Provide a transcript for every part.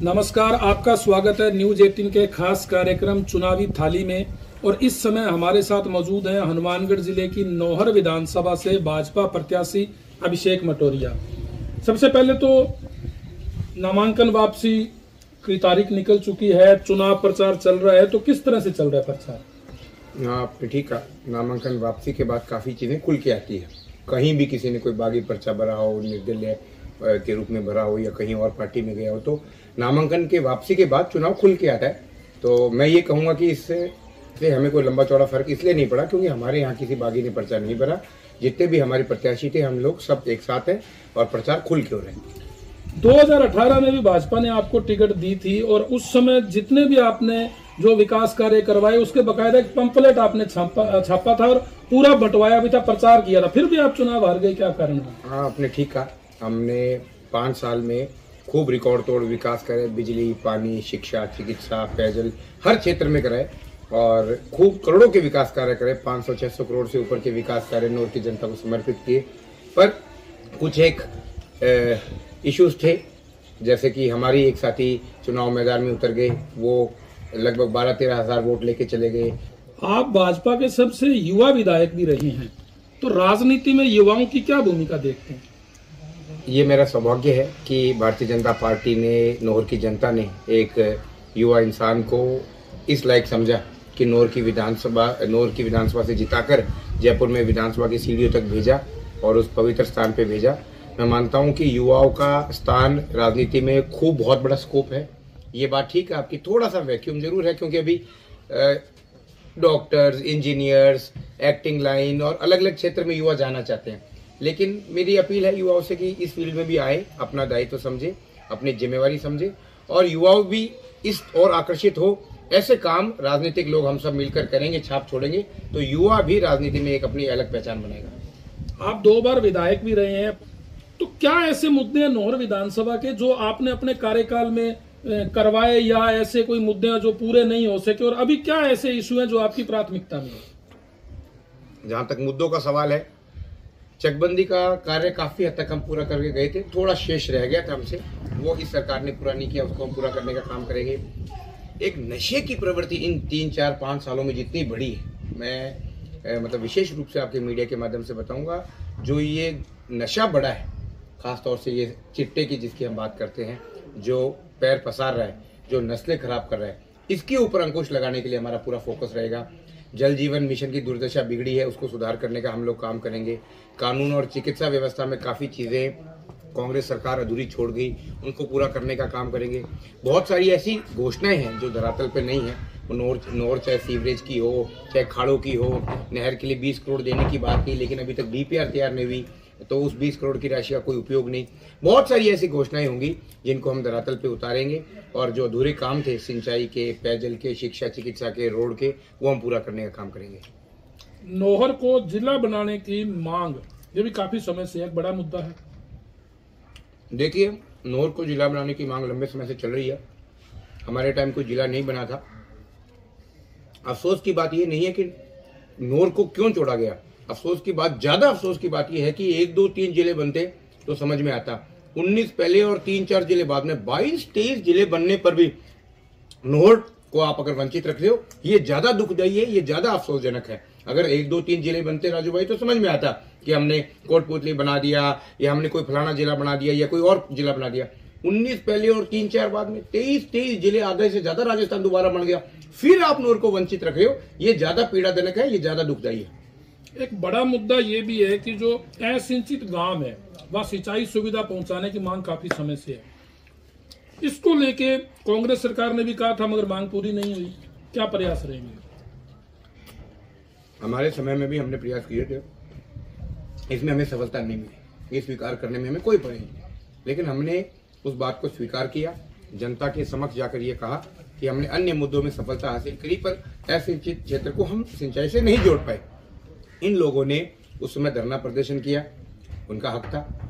नमस्कार, आपका स्वागत है न्यूज 18 के खास कार्यक्रम चुनावी थाली में। और इस समय हमारे साथ मौजूद हैं हनुमानगढ़ जिले की नौहर विधानसभा से भाजपा प्रत्याशी अभिषेक मटोरिया। सबसे पहले तो नामांकन वापसी की तारीख निकल चुकी है, चुनाव प्रचार चल रहा है, तो किस तरह से चल रहा है प्रचार? आपने ठीक कहा, नामांकन वापसी के बाद काफ़ी चीज़ें खुल के आती है। कहीं भी किसी ने कोई बागी पर्चा भरा हो, निर्दलीय के रूप में भरा हो या कहीं और पार्टी में गया हो, तो नामांकन के वापसी के बाद चुनाव खुल के आता है। तो मैं ये कहूँगा कि इससे हमें कोई लंबा चौड़ा फर्क इसलिए नहीं पड़ा क्योंकि हमारे यहाँ किसी बागी ने पर्चा नहीं भरा। जितने भी हमारे प्रत्याशी थे हम लोग सब एक साथ हैं और प्रचार खुल के हो रहे हैं। 2018 में भी भाजपा ने आपको टिकट दी थी और उस समय जितने भी आपने जो विकास कार्य करवाए उसके बकायदा एक पंपलेट आपने छापा था और पूरा बंटवाया भी था, प्रचार किया था, फिर भी आप चुनाव हार गए, क्या कारण है? हाँ, आपने ठीक कहा। हमने 5 साल में खूब रिकॉर्ड तोड़ विकास करे, बिजली, पानी, शिक्षा, चिकित्सा, पेयजल हर क्षेत्र में कराए और खूब करोड़ों के विकास कार्य करे। 500-600 करोड़ से ऊपर के विकास कार्य नौर की जनता को समर्पित किए। पर कुछ एक इश्यूज थे, जैसे कि हमारी एक साथी चुनाव मैदान में उतर गए, वो लगभग 12-13 हज़ार वोट लेके चले गए। आप भाजपा के सबसे युवा विधायक भी रहे हैं, तो राजनीति में युवाओं की क्या भूमिका देखते हैं? ये मेरा सौभाग्य है कि भारतीय जनता पार्टी ने, नौर की जनता ने एक युवा इंसान को इस लायक समझा कि नौर की विधानसभा से जिताकर जयपुर में विधानसभा की सीढ़ियों तक भेजा और उस पवित्र स्थान पे भेजा। मैं मानता हूं कि युवाओं का स्थान राजनीति में खूब बहुत बड़ा स्कोप है। ये बात ठीक है आपकी, थोड़ा सा वैक्यूम जरूर है क्योंकि अभी डॉक्टर्स, इंजीनियर्स, एक्टिंग लाइन और अलग अलग क्षेत्र में युवा जाना चाहते हैं। लेकिन मेरी अपील है युवाओं से कि इस फील्ड में भी आए, अपना दायित्व समझे, अपनी जिम्मेवारी समझे और युवाओं भी इस ओर आकर्षित हो। ऐसे काम राजनीतिक लोग हम सब मिलकर करेंगे, छाप छोड़ेंगे, तो युवा भी राजनीति में एक अपनी अलग पहचान बनाएगा। आप 2 बार विधायक भी रहे हैं, तो क्या ऐसे मुद्दे हैं नौहर विधानसभा के जो आपने अपने कार्यकाल में करवाए या ऐसे कोई मुद्दे हैं जो पूरे नहीं हो सके, और अभी क्या ऐसे इशू हैं जो आपकी प्राथमिकता में है? जहां तक मुद्दों का सवाल है, चकबंदी का कार्य काफी हद तक हम पूरा करके गए थे, थोड़ा शेष रह गया था हमसे, वो इस सरकार ने पूरा नहीं किया, उसको हम पूरा करने का काम करेंगे। एक नशे की प्रवृत्ति इन 3-4-5 सालों में जितनी बढ़ी है, मैं मतलब विशेष रूप से आपके मीडिया के माध्यम से बताऊंगा, जो ये नशा बढ़ा है, खासतौर से ये चिट्टे की जिसकी हम बात करते हैं, जो पैर पसार रहा है, जो नस्लें खराब कर रहा है, इसके ऊपर अंकुश लगाने के लिए हमारा पूरा फोकस रहेगा। जल जीवन मिशन की दुर्दशा बिगड़ी है, उसको सुधार करने का हम लोग काम करेंगे। कानून और चिकित्सा व्यवस्था में काफ़ी चीज़ें कांग्रेस सरकार अधूरी छोड़ गई, उनको पूरा करने का काम करेंगे। बहुत सारी ऐसी घोषणाएं हैं जो धरातल पे नहीं है। नौर चाहे सीवरेज की हो, चाहे खाड़ों की हो, नहर के लिए 20 करोड़ देने की बात की, लेकिन अभी तक डीपीआर तैयार नहीं हुई, तो उस 20 करोड़ की राशि का कोई उपयोग नहीं। बहुत सारी ऐसी घोषणाएं होंगी जिनको हम धरातल पे उतारेंगे और जो अधूरे काम थे सिंचाई के, पेयजल के, शिक्षा, चिकित्सा के, रोड के, वो हम पूरा करने का काम करेंगे। नौहर को जिला बनाने की मांग, ये भी काफी समय से एक बड़ा मुद्दा है। देखिए, नौर को जिला बनाने की मांग लंबे समय से चल रही है। हमारे टाइम कोई जिला नहीं बना था। अफसोस की बात यह नहीं है कि नौर को क्यों छोड़ा गया, अफसोस की बात, ज्यादा अफसोस की बात यह है कि 1, 2, 3 जिले बनते तो समझ में आता। 19 पहले और 3-4 जिले बाद में 22-23 जिले बनने पर भी नौर को आप अगर वंचित रख रहे हो, ये ज्यादा दुखदायी है, ये ज्यादा अफसोसजनक है। अगर 1, 2, 3 जिले बनते राजू भाई तो समझ में आता कि हमने कोटपुतली बना दिया या हमने कोई फलाना जिला बना दिया या कोई और जिला बना दिया। 19 पहले और 3-4 बाद में 23 जिले, आधे से ज्यादा राजस्थान दोबारा बन गया, फिर आप नौर को वंचित रख रहे हो, ये ज्यादा पीड़ाजनक है, ये ज्यादा दुखदायी है। एक बड़ा मुद्दा ये भी है कि जो असिंचित गांव है वह सिंचाई सुविधा पहुंचाने की मांग काफी समय से है। इसको लेके कांग्रेस सरकार ने भी कहा था मगर मांग पूरी नहीं हुई, क्या प्रयास रहेंगे? हमारे समय में भी हमने प्रयास किए थे, इसमें हमें सफलता नहीं मिली, ये स्वीकार करने में हमें कोई परहेज नहीं, लेकिन हमने उस बात को स्वीकार किया, जनता के समक्ष जाकर ये कहा कि हमने अन्य मुद्दों में सफलता हासिल करी पर असिंचित क्षेत्र को हम सिंचाई से नहीं जोड़ पाए। इन लोगों ने उस समय धरना प्रदर्शन किया, उनका हक था।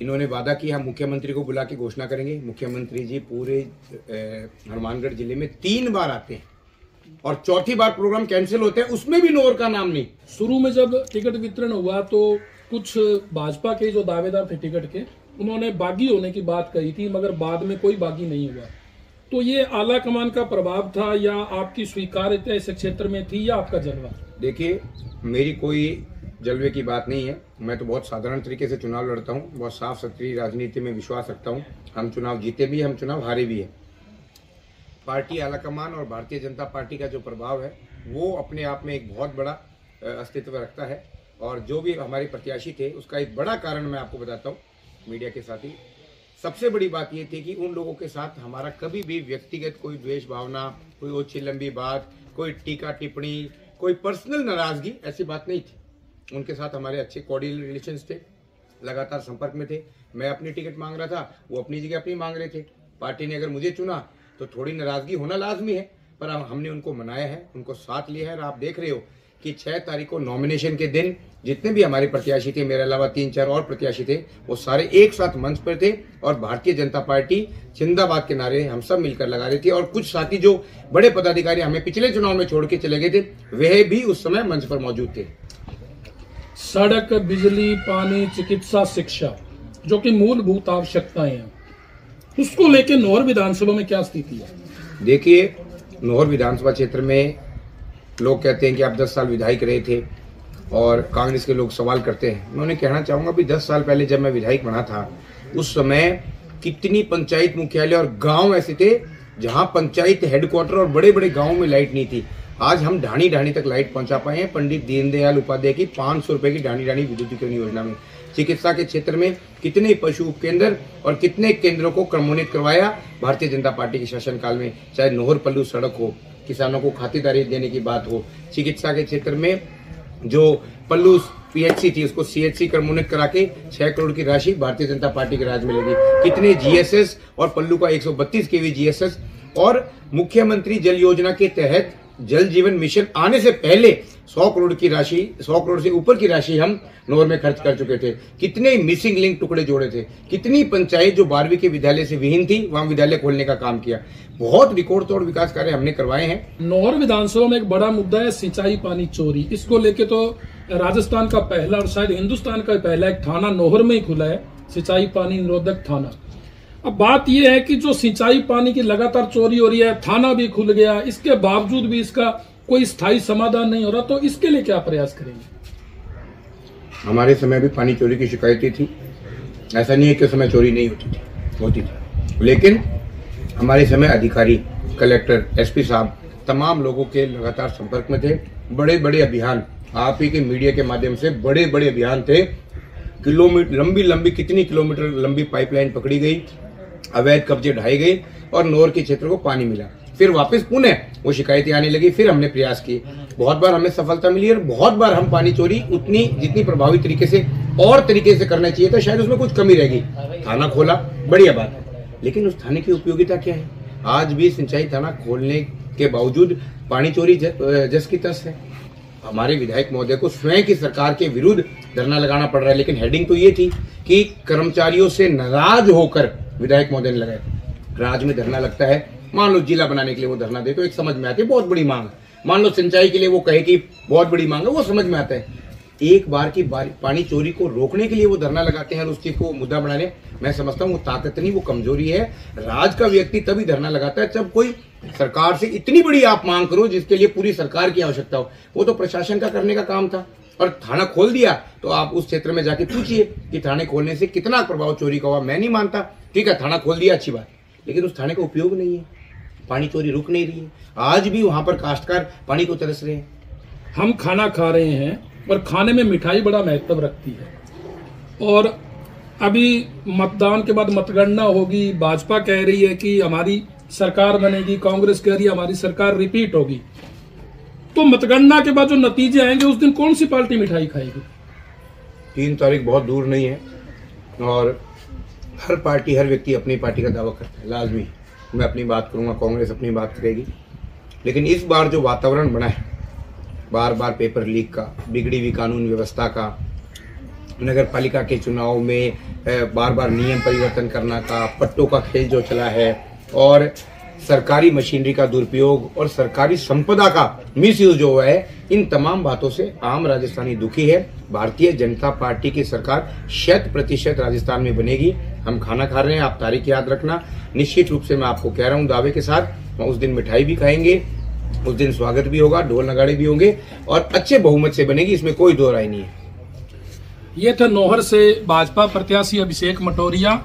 इन्होंने वादा किया हम मुख्यमंत्री को बुला के घोषणा करेंगे। मुख्यमंत्री जी पूरे हनुमानगढ़ जिले में 3 बार आते हैं और चौथी बार प्रोग्राम कैंसिल होते हैं, उसमें भी नौर का नाम नहीं। शुरू में जब टिकट वितरण हुआ तो कुछ भाजपा के जो दावेदार थे टिकट के, उन्होंने बागी होने की बात कही थी, मगर बाद में कोई बागी नहीं हुआ। तो ये आला कमान का प्रभाव था या आपकी स्वीकार्यता इस क्षेत्र में थी या आपका जलवा? देखिए, मेरी कोई जलवे की बात नहीं है। मैं तो बहुत साधारण तरीके से चुनाव लड़ता हूँ, बहुत साफ सुथरी राजनीति में विश्वास रखता हूँ। हम चुनाव जीते भी, हम चुनाव हारे भी है। पार्टी आलाकमान और भारतीय जनता पार्टी का जो प्रभाव है वो अपने आप में एक बहुत बड़ा अस्तित्व रखता है। और जो भी हमारे प्रत्याशी थे उसका एक बड़ा कारण मैं आपको बताता हूँ मीडिया के साथ ही। सबसे बड़ी बात ये थी कि उन लोगों के साथ हमारा कभी भी व्यक्तिगत कोई द्वेष भावना, कोई ओछी लंबी बात, कोई टीका टिप्पणी, कोई पर्सनल नाराजगी, ऐसी बात नहीं थी। उनके साथ हमारे अच्छे कॉर्डियल रिलेशंस थे, लगातार संपर्क में थे। मैं अपनी टिकट मांग रहा था, वो अपनी जगह अपनी मांग रहे थे। पार्टी ने अगर मुझे चुना तो थोड़ी नाराजगी होना लाजमी है, पर हमने उनको मनाया है, उनको साथ लिया है। और आप देख रहे हो कि 6 तारीख को नॉमिनेशन के दिन जितने भी हमारे प्रत्याशी थे, मेरे अलावा 3-4 और प्रत्याशी थे, वो सारे एक साथ मंच पर थे और भारतीय जनता पार्टी जिंदाबाद के नारे हम सब मिलकर लगा रहे थे। और कुछ साथी जो बड़े पदाधिकारी हमें पिछले चुनाव में छोड़ के चले गए थे, वह भी उस समय मंच पर मौजूद थे। सड़क, बिजली, पानी, चिकित्सा, शिक्षा, जो कि मूलभूत आवश्यकताएं हैं, उसको लेकर नौहर विधानसभा में क्या स्थिति है? देखिए, नौहर विधानसभा क्षेत्र में लोग कहते हैं कि आप 10 साल विधायक रहे थे और कांग्रेस के लोग सवाल करते हैं। मैं उन्हें कहना चाहूंगा भी 10 साल पहले जब मैं विधायक बना था, उस समय कितनी पंचायत मुख्यालय और गांव ऐसे थे जहां पंचायत हेडक्वार्टर और बड़े बड़े गांवों में लाइट नहीं थी। आज हम ढाणी ढाणी तक लाइट पहुंचा पाए हैं पंडित दीनदयाल उपाध्याय की 500 रुपए की ढाणी ढाणी विद्युतीकरण योजना में। चिकित्सा के क्षेत्र में कितने पशु उपकेंद्र और कितने केंद्रों को क्रमोन्नत करवाया भारतीय जनता पार्टी के शासनकाल में। चाहे नोहर पल्लू सड़क हो, किसानों को खातिरदारी देने की बात हो, चिकित्सा के क्षेत्र में जो पल्लू पीएचसी थी उसको सीएचसी क्रमोन्नत करा के 6 करोड़ की राशि भारतीय जनता पार्टी के राज में लगी। कितने जीएसएस और पल्लू का 132 केवी जीएसएस और मुख्यमंत्री जल योजना के तहत जल जीवन मिशन आने से पहले 100 करोड़ की राशि, 100 करोड़ से ऊपर की राशि हम नोहर में खर्च कर चुके थे। कितने मिसिंग लिंक टुकड़े जोड़े थे, कितनी पंचायत जो 12वीं के विद्यालय से विहीन थी वहां विद्यालय खोलने का काम किया। बहुत रिकॉर्ड तोड़ विकास कार्य हमने करवाए हैं। नौहर विधानसभा में एक बड़ा मुद्दा है सिंचाई पानी चोरी। इसको लेके तो राजस्थान का पहला और शायद हिंदुस्तान का पहला एक थाना नौहर में ही खुला है, सिंचाई पानी निरोधक थाना। अब बात यह है कि जो सिंचाई पानी की लगातार चोरी हो रही है, थाना भी खुल गया, इसके बावजूद भी इसका कोई स्थायी समाधान नहीं हो रहा, तो इसके लिए क्या प्रयास करेंगे? हमारे समय भी पानी चोरी की शिकायतें थी, ऐसा नहीं है कि उस समय चोरी नहीं होती थी, लेकिन हमारे समय अधिकारी, कलेक्टर, एसपी साहब तमाम लोगों के लगातार संपर्क में थे। बड़े बड़े अभियान, आप ही के मीडिया के माध्यम से बड़े बड़े अभियान थे। किलोमीटर लंबी कितनी किलोमीटर लंबी पाइपलाइन पकड़ी गई, अवैध कब्जे ढाए गए और नौहर के क्षेत्र को पानी मिला। फिर वापस पुनः वो शिकायतें आने लगी, फिर हमने प्रयास किए, बहुत बार हमें सफलता मिली और बहुत बार हम पानी चोरी उतनी जितनी प्रभावी तरीके से और तरीके से करना चाहिए था, शायद उसमें कुछ कमी रह गई। थाना खोला, बढ़िया बात है, लेकिन उस थाने की उपयोगिता क्या है? आज भी सिंचाई थाना खोलने के बावजूद पानी चोरी जस की तस है। हमारे विधायक महोदय को स्वयं की सरकार के विरुद्ध धरना लगाना पड़ रहा है, लेकिन हेडिंग तो ये थी कि कर्मचारियों से नाराज होकर विधायक महोदय ने लगाया। राज्य में धरना लगता है, मान लो जिला बनाने के लिए वो धरना दे तो एक समझ में आती है, बहुत बड़ी मांग। मान लो सिंचाई के लिए वो कहे कि बहुत बड़ी मांग है, वो समझ में आता है। एक बार की पानी चोरी को रोकने के लिए वो धरना लगाते हैं और उस चीज को मुद्दा बनाने, मैं समझता हूँ वो ताकत नहीं, वो कमजोरी है। राज का व्यक्ति तभी धरना लगाता है जब कोई सरकार से इतनी बड़ी आप मांग करो जिसके लिए पूरी सरकार की आवश्यकता हो। वो तो प्रशासन का करने का काम था और थाना खोल दिया, तो आप उस क्षेत्र में जाके पूछिए कि थाने खोलने से कितना प्रभाव चोरी का हुआ। मैं नहीं मानता, ठीक है थाना खोल दिया अच्छी बात, लेकिन उस थाने का उपयोग नहीं है, पानी चोरी रुक नहीं रही है। आज भी वहां पर काश्तकार पानी को तरस रहे हैं। हम खाना खा रहे हैं और खाने में मिठाई बड़ा महत्व रखती है, और अभी मतदान के बाद मतगणना होगी, भाजपा कह रही है कि हमारी सरकार बनेगी, कांग्रेस कह रही है हमारी सरकार रिपीट होगी। तो मतगणना के बाद जो नतीजे आएंगे उस दिन कौन सी पार्टी मिठाई खाएगी? 3 तारीख बहुत दूर नहीं है और हर पार्टी, हर व्यक्ति अपनी पार्टी का दावा करता है, लाजमी। मैं अपनी बात करूंगा, कांग्रेस अपनी बात करेगी, लेकिन इस बार जो वातावरण बना है, बार बार पेपर लीक का, बिगड़ी हुई कानून व्यवस्था का, नगर पालिका के चुनाव में बार बार नियम परिवर्तन करना का, पट्टों का खेल जो चला है और सरकारी मशीनरी का दुरुपयोग और सरकारी संपदा का मिसयूज जो हुआ है, इन तमाम बातों से आम राजस्थानी दुखी है। भारतीय जनता पार्टी की सरकार 100% राजस्थान में बनेगी। हम खाना खा रहे हैं, आप तारीख याद रखना। निश्चित रूप से मैं आपको कह रहा हूँ दावे के साथ, उस दिन मिठाई भी खाएंगे, उस दिन स्वागत भी होगा, ढोल नगाड़े भी होंगे और अच्छे बहुमत से बनेगी, इसमें कोई दो राय नहीं है। ये थे नौहर से भाजपा प्रत्याशी अभिषेक मटोरिया,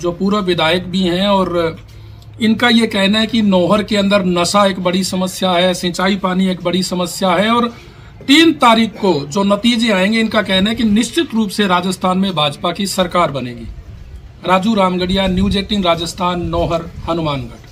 जो पूर्व विधायक भी हैं, और इनका ये कहना है कि नौहर के अंदर नशा एक बड़ी समस्या है, सिंचाई पानी एक बड़ी समस्या है, और 3 तारीख को जो नतीजे आएंगे, इनका कहना है कि निश्चित रूप से राजस्थान में भाजपा की सरकार बनेगी। राजू रामगढ़िया, न्यूज 18 राजस्थान, नौहर, हनुमानगढ़।